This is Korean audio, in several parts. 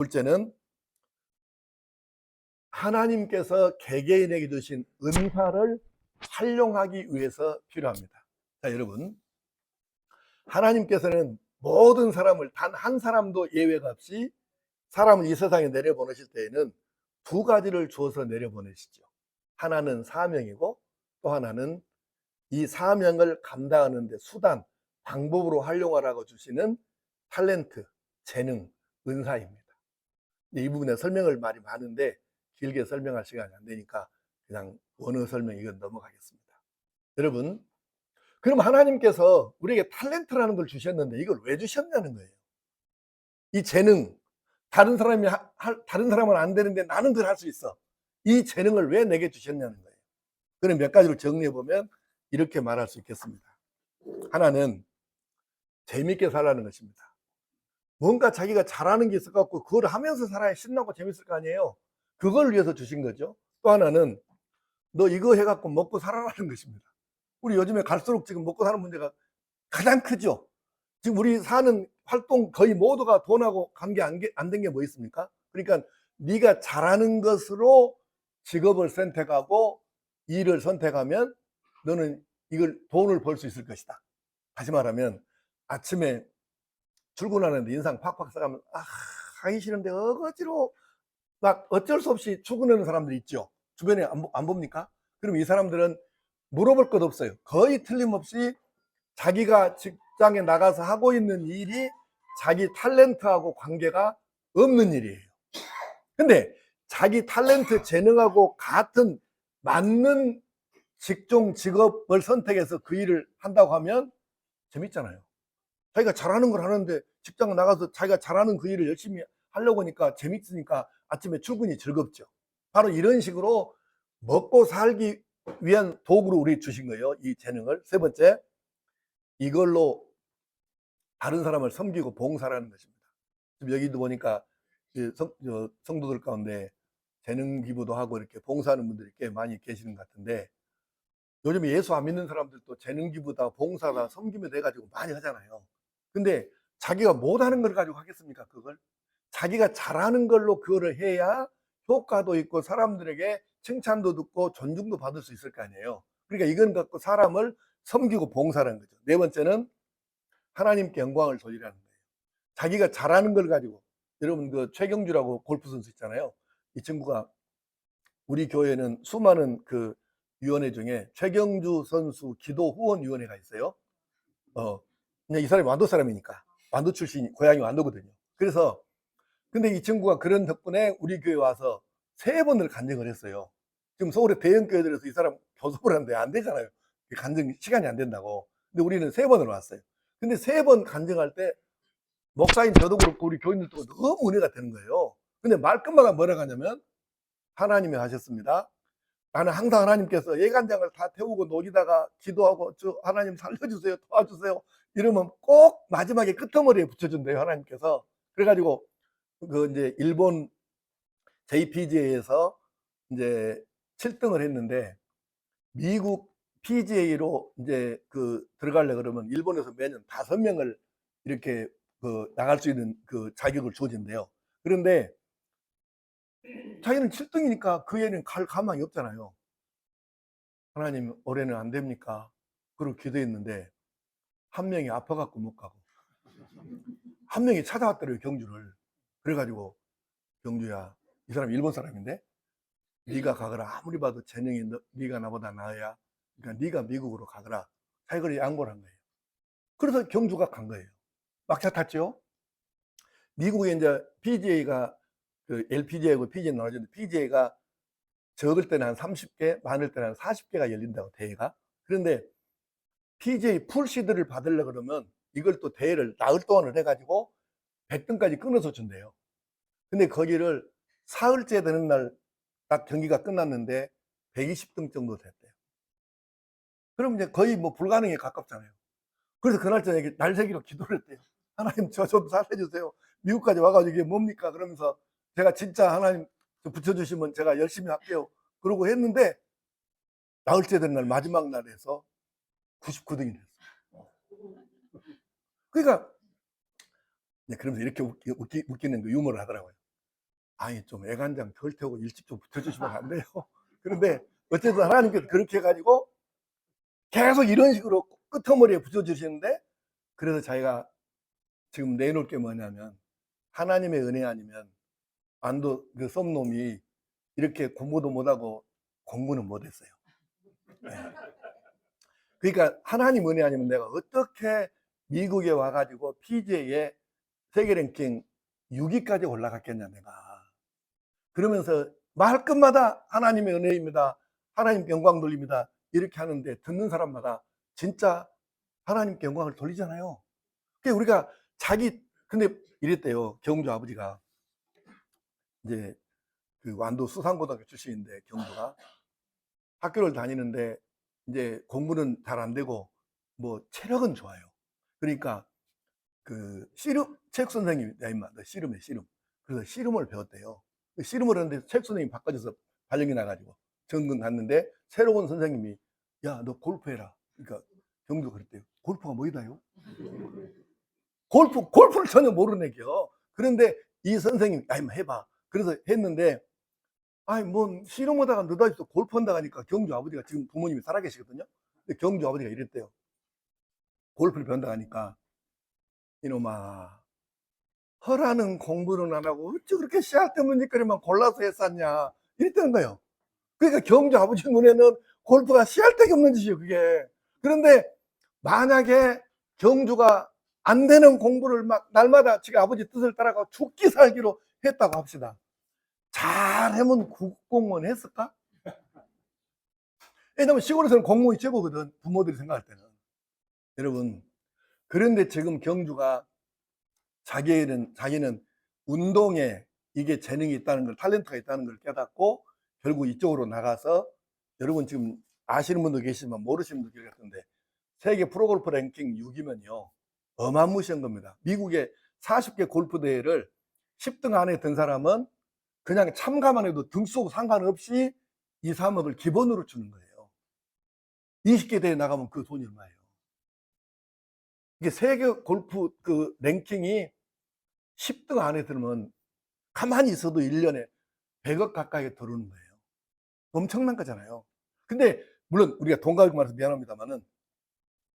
둘째는 하나님께서 개개인에게 주신 은사를 활용하기 위해서 필요합니다. 자, 여러분, 하나님께서는 모든 사람을 단 한 사람도 예외가 없이 사람을 이 세상에 내려보내실 때에는 두 가지를 주어서 내려보내시죠. 하나는 사명이고 또 하나는 이 사명을 감당하는 데 수단, 방법으로 활용하라고 주시는 탤런트, 재능, 은사입니다. 이 부분에 설명을 말이 많은데 길게 설명할 시간이 안 되니까 그냥 원어 설명 이건 넘어가겠습니다. 여러분, 그럼 하나님께서 우리에게 탤런트라는 걸 주셨는데 이걸 왜 주셨냐는 거예요. 이 재능, 다른 사람은 안 되는데 나는 그걸 할 수 있어. 이 재능을 왜 내게 주셨냐는 거예요. 그럼 몇 가지로 정리해 보면 이렇게 말할 수 있겠습니다. 하나는 재밌게 살라는 것입니다. 뭔가 자기가 잘하는 게 있어 갖고 그걸 하면서 살아야 신나고 재밌을 거 아니에요. 그걸 위해서 주신 거죠. 또 하나는 너 이거 해 갖고 먹고 살아라는 것입니다. 우리 요즘에 갈수록 지금 먹고 사는 문제가 가장 크죠. 지금 우리 사는 활동 거의 모두가 돈하고 관계 안 된 게 뭐 있습니까? 그러니까 네가 잘하는 것으로 직업을 선택하고 일을 선택하면 너는 이걸 돈을 벌 수 있을 것이다. 다시 말하면 아침에 출근하는데 인상 팍팍 써가면 하기 싫은데 억지로 막 어쩔 수 없이 출근하는 사람들 있죠. 주변에 안 봅니까? 그럼 이 사람들은 물어볼 것 없어요. 거의 틀림없이 자기가 직장에 나가서 하고 있는 일이 자기 탤런트하고 관계가 없는 일이에요. 근데 자기 탤런트 재능하고 같은 맞는 직종 직업을 선택해서 그 일을 한다고 하면 재밌잖아요. 자기가 잘하는 걸 하는데 직장 나가서 자기가 잘하는 그 일을 열심히 하려고 하니까 재밌으니까 아침에 출근이 즐겁죠. 바로 이런 식으로 먹고 살기 위한 도구로 우리 주신 거예요. 이 재능을. 세 번째, 이걸로 다른 사람을 섬기고 봉사라는 것입니다. 지금 여기도 보니까 성도들 가운데 재능 기부도 하고 이렇게 봉사하는 분들이 꽤 많이 계시는 것 같은데, 요즘 예수 안 믿는 사람들도 재능 기부다, 봉사다, 섬기며 돼가지고 많이 하잖아요. 근데 자기가 못하는 걸 가지고 하겠습니까? 그걸 자기가 잘하는 걸로 그거를 해야 효과도 있고 사람들에게 칭찬도 듣고 존중도 받을 수 있을 거 아니에요. 그러니까 이건 갖고 사람을 섬기고 봉사라는 거죠. 네 번째는 하나님께 영광을 돌리라는 거예요. 자기가 잘하는 걸 가지고, 여러분 그 최경주라고 골프 선수 있잖아요. 이 친구가 우리 교회는 수많은 그 위원회 중에 최경주 선수 기도 후원 위원회가 있어요. 그냥 이 사람이 완도 사람이니까, 완도 출신, 고향이 완도거든요. 그래서 근데 이 친구가 그런 덕분에 우리 교회 와서 3번을 간증을 했어요. 지금 서울의 대형 교회들에서 이 사람 교섭을 하는데 안 되잖아요. 간증 시간이 안 된다고. 근데 우리는 3번을 왔어요. 근데 3번 간증할 때 목사인 저도 그렇고 우리 교인들도 너무 은혜가 되는 거예요. 근데 말끝마다 뭐라고 하냐면 하나님이 하셨습니다. 나는 항상 하나님께서 예간장을 다 태우고 녹이다가 기도하고 저 하나님 살려주세요, 도와주세요 이러면 꼭 마지막에 끄트머리에 붙여준대요, 하나님께서. 그래가지고 그 이제 일본 JPGA에서 이제 7등을 했는데, 미국 PGA로 이제 그 들어가려 그러면 일본에서 매년 5명을 이렇게 그 나갈 수 있는 그 자격을 주어진대요. 그런데 자기는 7등이니까 그 애는 갈 가망이 없잖아요. 하나님 올해는 안 됩니까? 그러고 기도했는데 한 명이 아파갖고 못 가고 한 명이 찾아왔더래요, 경주를. 그래가지고 경주야, 이 사람 일본 사람인데 네가 가거라. 아무리 봐도 재능이 네가 나보다 나아야, 그러니까 네가 미국으로 가거라. 자기가 양보를 한 거예요. 그래서 경주가 간 거예요. 막차 탔죠. 미국에 이제 PGA가 그 LPGA하고 PGA 나눠지는데, PGA가 적을 때는 한 30개, 많을 때는 한 40개가 열린다고, 대회가. 그런데 PGA 풀시드를 받으려고 그러면 이걸 또 대회를 나흘 동안을 해가지고 100등까지 끊어서 준대요. 근데 거기를 사흘째 되는 날 딱 경기가 끝났는데 120등 정도 됐대요. 그럼 이제 거의 뭐 불가능에 가깝잖아요. 그래서 그날 저녁에 날새기로 기도를 했대요. 하나님 저 좀 살려주세요. 미국까지 와가지고 이게 뭡니까? 그러면서 제가 진짜 하나님 붙여주시면 제가 열심히 할게요. 그러고 했는데 나흘째 된 날 마지막 날에서 99등이 됐어요. 그러니까 그러면서 이렇게 웃기는 그 유머를 하더라고요. 아니 좀 애간장 덜 태우고 일찍 좀 붙여주시면 안 돼요? 그런데 어쨌든 하나님께서 그렇게 해가지고 계속 이런 식으로 끄트머리에 붙여주시는데, 그래서 자기가 지금 내놓을 게 뭐냐면 하나님의 은혜 아니면 안도 그 썸놈이 이렇게 공부도 못하고 공부는 못했어요. 네. 그러니까 하나님 은혜 아니면 내가 어떻게 미국에 와가지고 PGA에 세계 랭킹 6위까지 올라갔겠냐 내가. 그러면서 말끝마다 하나님의 은혜입니다, 하나님 영광 돌립니다 이렇게 하는데 듣는 사람마다 진짜 하나님께 영광을 돌리잖아요. 그러니까 우리가 근데 이랬대요. 경주 아버지가 이제 그 완도 수산고등학교 출신인데, 경주가 학교를 다니는데 이제 공부는 잘 안 되고 뭐 체력은 좋아요. 그러니까 그 씨름 체육 선생님이, 야 임마 너 씨름해 씨름. 그래서 씨름을 배웠대요. 씨름을 하는데 체육 선생님이 바꿔줘서 발령이 나가지고 전군 갔는데 새로운 선생님이 야 너 골프해라. 그러니까 경주가 그랬대요. 골프가 뭐이다요? 골프를 전혀 모르는 애겨. 그런데 이 선생님이 야 임마 해봐. 그래서 했는데, 아니 뭐 씨름하다가 느닷없이 골프 한다 하니까 경주 아버지가, 지금 부모님이 살아계시거든요. 근데 경주 아버지가 이랬대요. 골프를 배운다 하니까 이놈아, 허라는 공부는 안 하고 어찌 그렇게 씨알 때문에 거리만 골라서 했었냐 이랬다는 거예요. 그러니까 경주 아버지 눈에는 골프가 씨알 데기 없는 짓이에요 그게. 그런데 만약에 경주가 안 되는 공부를 막 날마다 지금 아버지 뜻을 따라가 죽기 살기로 했다고 합시다. 잘하면 국공무원 했을까? 왜냐면 시골에서는 공무원이 최고거든, 부모들이 생각할 때는. 여러분, 그런데 지금 경주가 자기는 운동에 이게 재능이 있다는 걸, 탤런트가 있다는 걸 깨닫고 결국 이쪽으로 나가서, 여러분 지금 아시는 분도 계시지만 모르시는 분도 계실 텐데 세계 프로골프 랭킹 6이면요 어마무시한 겁니다. 미국의 40개 골프 대회를 10등 안에 든 사람은 그냥 참가만 해도 등 쏘고 상관없이 2, 3억을 기본으로 주는 거예요. 20개 대회 나가면 그 돈이 얼마예요? 이게 세계 골프 그 랭킹이 10등 안에 들면 가만히 있어도 1년에 100억 가까이 들어오는 거예요. 엄청난 거잖아요. 근데 물론 우리가 돈 가지고 말해서 미안합니다만은,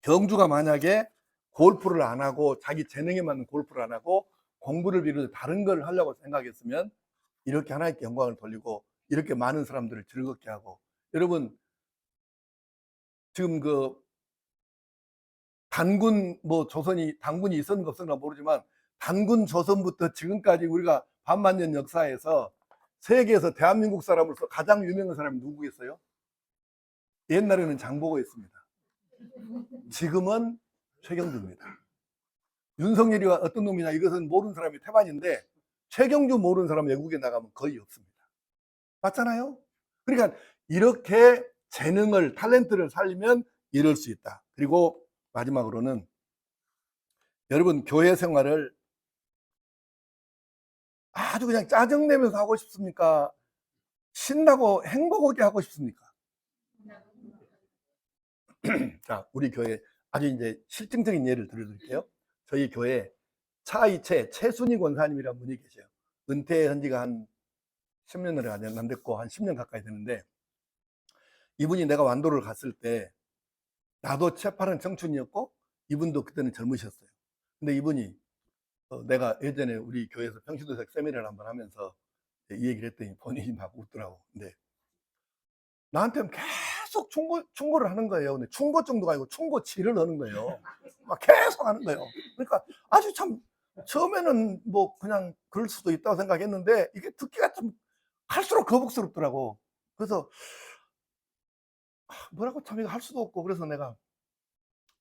경주가 만약에 골프를 안 하고 자기 재능에 맞는 골프를 안 하고 공부를 비롯해 다른 걸 하려고 생각했으면 이렇게 하나님께 영광을 돌리고 이렇게 많은 사람들을 즐겁게 하고, 여러분 지금 그 단군 뭐 조선이 단군이 있었는가 없었나 모르지만 단군 조선부터 지금까지 우리가 반만년 역사에서 세계에서 대한민국 사람으로서 가장 유명한 사람이 누구겠어요? 옛날에는 장보고였습니다. 지금은 최경주입니다. 윤석열이가 어떤 놈이냐 이것은 모르는 사람이 태반인데, 최경주 모르는 사람 외국에 나가면 거의 없습니다. 맞잖아요? 그러니까 이렇게 재능을, 탤런트를 살리면 이럴 수 있다. 그리고 마지막으로는 여러분 교회 생활을 아주 그냥 짜증내면서 하고 싶습니까? 신나고 행복하게 하고 싶습니까? 자, 우리 교회 아주 이제 실증적인 예를 들어드릴게요. 저희 교회 차이채 최순희 권사님이라는 분이 계세요. 은퇴한 지가 한 10년을 안 됐고 한 10년 가까이 되는데, 이분이 내가 완도를 갔을 때 나도 채파는 청춘이었고 이분도 그때는 젊으셨어요. 근데 이분이 내가 예전에 우리 교회에서 평시도색 세미나를 한번 하면서 이 얘기를 했더니 본인이 막 웃더라고. 근데 나한테는 계속 충고를 하는 거예요. 근데 충고 정도가 아니고 충고치를 하는 거예요. 막 계속 하는 거예요. 그러니까 아주 참 처음에는 뭐 그냥 그럴 수도 있다고 생각했는데 이게 듣기가 좀 할수록 거북스럽더라고. 그래서 뭐라고 참 이거 할 수도 없고, 그래서 내가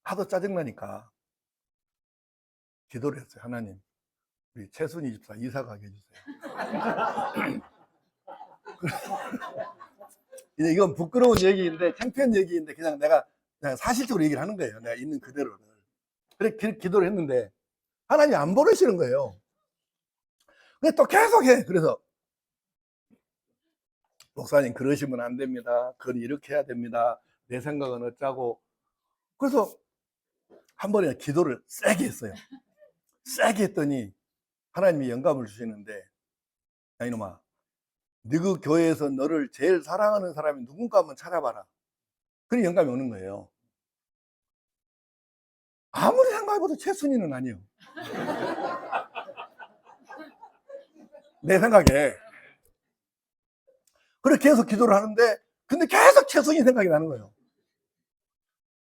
하도 짜증나니까 기도를 했어요. 하나님, 우리 최순희 집사 이사 가게 해주세요. 이제 이건 부끄러운 얘기인데, 창피한 얘기인데 그냥 내가 사실적으로 얘기를 하는 거예요. 내가 있는 그대로를. 그래 기도를 했는데 하나님 안 보내시는 거예요. 근데 또 계속 해. 그래서 목사님 그러시면 안 됩니다. 그건 이렇게 해야 됩니다. 내 생각은 어쩌고. 그래서 한 번에 기도를 세게 했어요. 세게 했더니 하나님이 영감을 주시는데 야 이놈아, 너그 교회에서 너를 제일 사랑하는 사람이 누군가 한번 찾아봐라. 그런 영감이 오는 거예요. 아무리 생각해봐도 최순위는 아니에요. 내 생각에. 그렇게 계속 기도를 하는데 근데 계속 최순위 생각이 나는 거예요.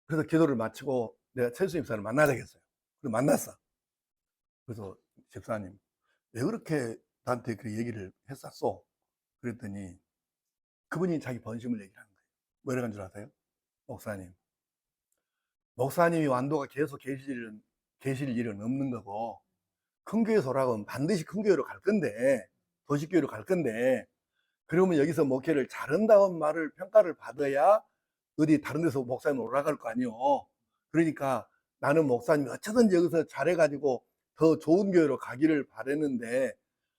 그래서 기도를 마치고 내가 최순위 집사를 만나자겠어요. 그래서 만났어. 그래서 집사님 왜 그렇게 나한테 그 얘기를 했었어? 그랬더니 그분이 자기 번심을 얘기하는 거예요. 뭐라고 한 줄 아세요? 목사님이 완도가 계속 계실 일은 없는 거고 큰 교회 소락은 반드시 큰 교회로 갈 건데 도시교회로 갈 건데 그러면 여기서 목회를 잘한다는 말을 평가를 받아야 어디 다른 데서 목사님 올라갈 거 아니요. 그러니까 나는 목사님이 어쩌든지 여기서 잘해가지고 더 좋은 교회로 가기를 바랬는데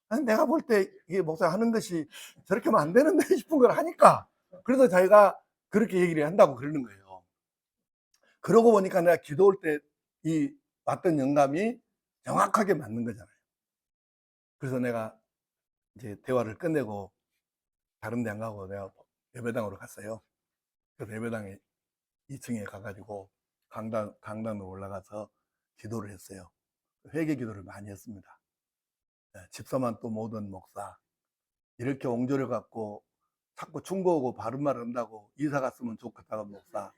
아니, 내가 볼 때 이게 목사 하는 것이 저렇게 하면 안 되는데 싶은 걸 하니까 그래서 자기가 그렇게 얘기를 한다고 그러는 거예요. 그러고 보니까 내가 기도할 때 이 왔던 영감이 정확하게 맞는 거잖아요. 그래서 내가 이제 대화를 끝내고 다른 데 안 가고 내가 예배당으로 갔어요. 그래서 예배당에 2층에 가가지고 강단으로 올라가서 기도를 했어요. 회개 기도를 많이 했습니다. 집사만 또 모든 목사 이렇게 옹졸해 갖고 자꾸 충고하고 바른 말 한다고 이사 갔으면 좋겠다고 목사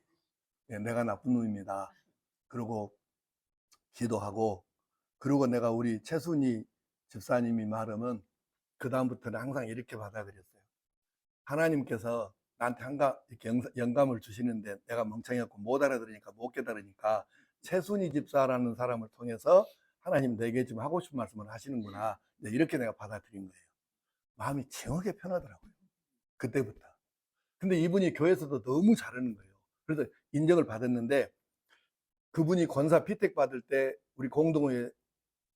내가 나쁜 놈입니다. 그리고 기도하고 그리고 내가 우리 최순희 집사님이 말하면 그 다음부터는 항상 이렇게 받아들였어요. 하나님께서 나한테 이렇게 영감을 주시는데 내가 멍청해갖고 못 알아들으니까 못 깨달으니까 최순희 집사라는 사람을 통해서 하나님 내게 좀 하고 싶은 말씀을 하시는구나. 이렇게 내가 받아들인 거예요. 마음이 징하게 편하더라고요. 그때부터. 근데 이분이 교회에서도 너무 잘하는 거예요. 그래서 인정을 받았는데 그분이 권사 피택 받을 때 우리 공동회에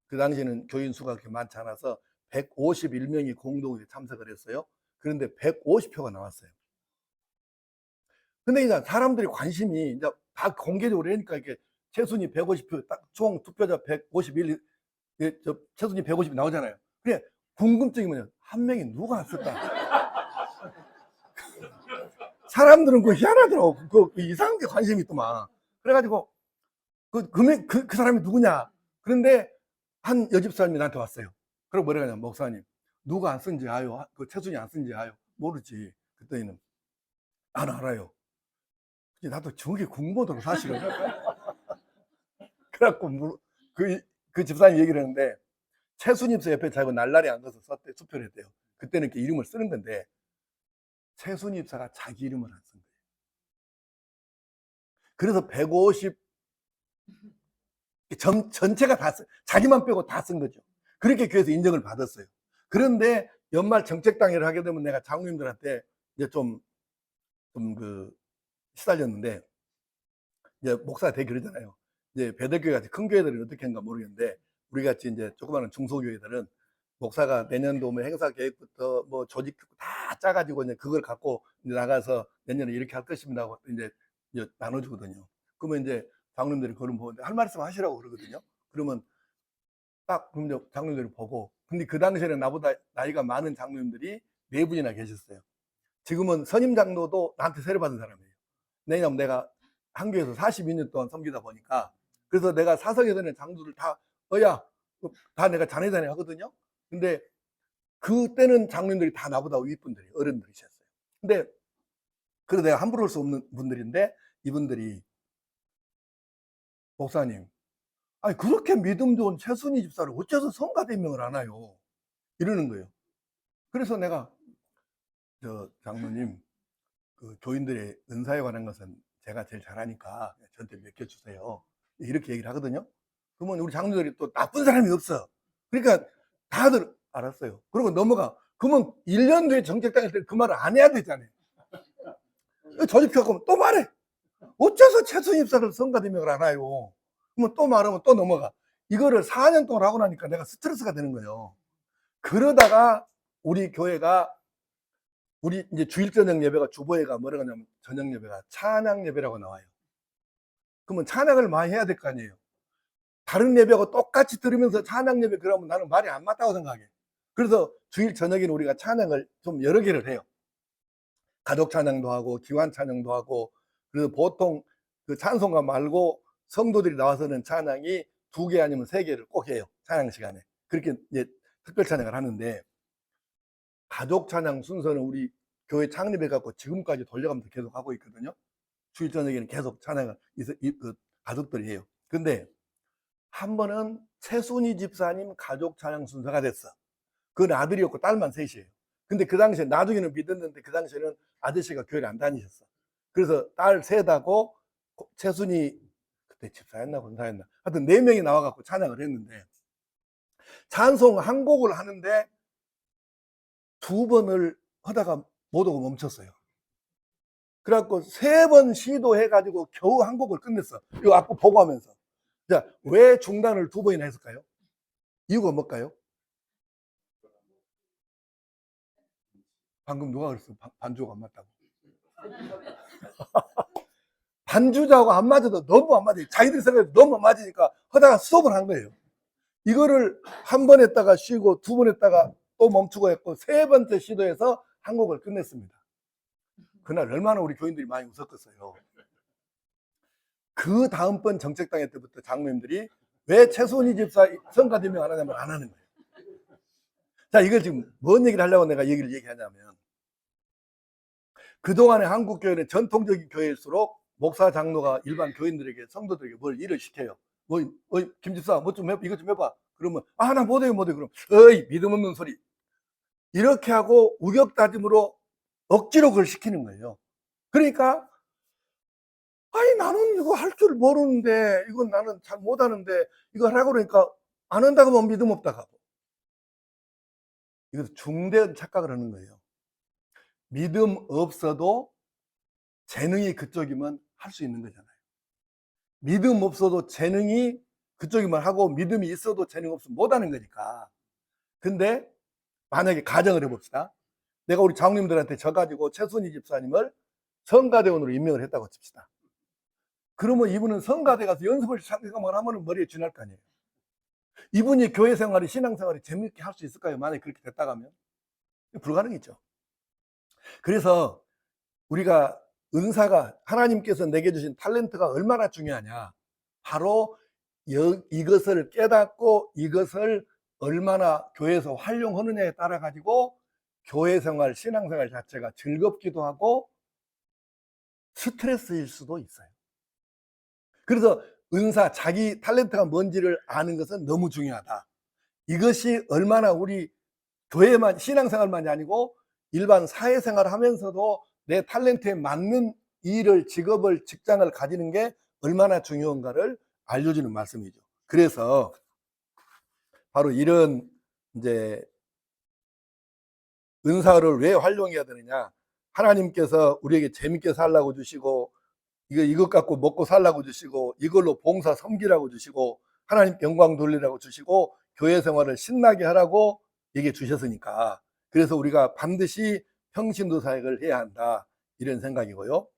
그 당시에는 교인 수가 그렇게 많지 않아서 151명이 공동회에 참석을 했어요. 그런데 150표가 나왔어요. 근데 이제 사람들이 관심이 이제 다 공개적으로 하니까 이렇게 최순위 150표, 딱 총 투표자 151, 최순위 150 나오잖아요. 그래, 궁금증이 뭐냐. 한 명이 누가 왔을까? 사람들은 그거 희한하더라고. 그 이상한 게 관심이 있더만. 그래가지고, 그 사람이 누구냐. 그런데 한 여집 사람이 나한테 왔어요. 그리고 뭐라 하냐, 목사님. 누가 안 쓴지 아요? 그 최순위 안 쓴지 아요? 모르지. 그랬더니는, 알아요. 나도 정확히 궁금하더라고, 사실은. 그래갖고, 그 집사님 얘기를 했는데, 최순입사 옆에 자기가 날라리 앉아서 썼대, 투표를 했대요. 그때는 이렇게 이름을 쓰는 건데, 최순입사가 자기 이름을 안 쓴 거예요. 그래서 150, 전체가 다 자기만 빼고 다 쓴 거죠. 그렇게 교회에서 인정을 받았어요. 그런데 연말 정책당회를 하게 되면 내가 장로님들한테 이제 좀 시달렸는데, 이제 목사가 되게 그러잖아요. 이제 배대교회 같이 큰 교회들은 어떻게 하는가 모르겠는데, 우리 같이 이제 조그마한 중소교회들은 목사가 내년도 뭐 행사 계획부터 뭐 조직 다 짜가지고 이제 그걸 갖고 이제 나가서 내년에 이렇게 할 것입니다 하고 이제 나눠주거든요. 그러면 이제 장로님들이 그걸 보는데 할 말씀 하시라고 그러거든요. 그러면 딱 그럼 장로님들이 보고, 근데 그 당시에는 나보다 나이가 많은 장로님들이 4분이나 계셨어요. 지금은 선임 장로도 나한테 세례받은 사람이에요. 왜냐면 내가 한교에서 42년 동안 섬기다 보니까, 그래서 내가 사석에 서는 장로들 다 다 내가 자네 하거든요. 근데 그때는 장로님들이 다 나보다 윗분들이 어른들이셨어요. 근데 그래도 내가 함부로 할 수 없는 분들인데, 이분들이 목사님, 아니 그렇게 믿음 좋은 최순희 집사를 어째서 성가대명을 안 하요? 이러는 거예요. 그래서 내가 장로님, 그 교인들의 은사에 관한 것은 제가 제일 잘하니까 저한테 맡겨주세요. 이렇게 얘기를 하거든요. 그러면 우리 장로들이 또 나쁜 사람이 없어. 그러니까 다들 알았어요. 그리고 넘어가. 그러면 1년 뒤에 정책당일 때 그 말을 안 해야 되잖아요. 조직표하고 또 말해. 어째서 최순희 입사를 성가대명을 안 해요? 그러면 또 말하면 또 넘어가. 이거를 4년 동안 하고 나니까 내가 스트레스가 되는 거예요. 그러다가 우리 교회가 우리 이제 주일 저녁 예배가 주보회가 뭐라고 하냐면 저녁 예배가 찬양 예배라고 나와요. 그러면 찬양을 많이 해야 될 거 아니에요. 다른 예배하고 똑같이 들으면서 찬양 예배 그러면 나는 말이 안 맞다고 생각해. 그래서 주일 저녁에는 우리가 찬양을 좀 여러 개를 해요. 가족 찬양도 하고 기완 찬양도 하고, 그래서 보통 그 찬송가 말고 성도들이 나와서는 찬양이 2개 아니면 3개를 꼭 해요. 찬양 시간에. 그렇게 이제 특별 찬양을 하는데, 가족 찬양 순서는 우리 교회 창립해 갖고 지금까지 돌려가면서 계속 하고 있거든요. 주일 저녁에는 계속 찬양을 그 가족들이 해요. 근데 한 번은 최순희 집사님 가족 찬양 순서가 됐어. 그건 아들이었고 딸만 셋이에요. 근데 그 당시에, 나중에는 믿었는데 그 당시에는 아저씨가 교회를 안 다니셨어. 그래서 딸 셋하고 최순희, 그때 집사였나 권사였나, 하여튼 4명이 나와갖고 찬양을 했는데, 찬송 한 곡을 하는데 2번을 하다가 못 오고 멈췄어요. 그래갖고 3번 시도해가지고 겨우 한 곡을 끝냈어. 이거 아까 보고하면서. 자, 왜 중단을 2번이나 했을까요? 이유가 뭘까요? 방금 누가 그랬어? 반주가 안 맞다고. 반주자하고 안 맞아도 너무 안 맞아요. 자기들이 생각해도 너무 안 맞으니까 하다가 스톱을 한 거예요. 이거를 한 번 했다가 쉬고 2번 했다가 또 멈추고 했고 3번째 시도해서 한 곡을 끝냈습니다. 그날 얼마나 우리 교인들이 많이 웃었겠어요. 그 다음번 정책당회 때부터 장로님들이 왜 최순희 집사 성가대명 안 하냐면 안 하는 거예요. 자, 이걸 지금 뭔 얘기를 하려고 내가 얘기하냐면, 그동안의 한국 교회는 전통적인 교회일수록 목사 장로가 일반 교인들에게, 성도들에게 뭘 일을 시켜요. 김 집사 뭐 좀 해봐, 이거 좀 해봐. 그러면 나 못해요. 그럼 믿음 없는 소리, 이렇게 하고 우격다짐으로 억지로 그걸 시키는 거예요. 그러니까 나는 이거 할 줄 모르는데, 이건 나는 잘 못하는데 이거 하라고 그러니까 안 한다고 하면 믿음 없다고 하고, 이것도 중대한 착각을 하는 거예요. 믿음 없어도 재능이 그쪽이면 할 수 있는 거잖아요. 믿음 없어도 재능이 그쪽이면 하고, 믿음이 있어도 재능 없으면 못하는 거니까. 근데 만약에 가정을 해봅시다. 내가 우리 장로님들한테 져가지고 최순희 집사님을 성가대원으로 임명을 했다고 칩시다. 그러면 이분은 성가대 가서 연습을 잠깐만 하면 머리에 쥐날 거 아니에요. 이분이 교회 생활이, 신앙 생활이 재밌게 할 수 있을까요? 만약에 그렇게 됐다고 하면 불가능이죠. 그래서 우리가 은사가, 하나님께서 내게 주신 탤런트가 얼마나 중요하냐, 바로 이것을 깨닫고 이것을 얼마나 교회에서 활용하느냐에 따라 가지고 교회 생활, 신앙 생활 자체가 즐겁기도 하고 스트레스일 수도 있어요. 그래서 은사, 자기 탤런트가 뭔지를 아는 것은 너무 중요하다. 이것이 얼마나 우리 교회만, 신앙생활만이 아니고 일반 사회생활을 하면서도 내 탤런트에 맞는 일을, 직업을, 직장을 가지는 게 얼마나 중요한가를 알려주는 말씀이죠. 그래서 바로 이런 이제 은사를 왜 활용해야 되느냐, 하나님께서 우리에게 재밌게 살라고 주시고, 이것 갖고 먹고 살라고 주시고, 이걸로 봉사 섬기라고 주시고, 하나님께 영광 돌리라고 주시고, 교회 생활을 신나게 하라고 얘기해 주셨으니까, 그래서 우리가 반드시 평신도 사역을 해야 한다, 이런 생각이고요.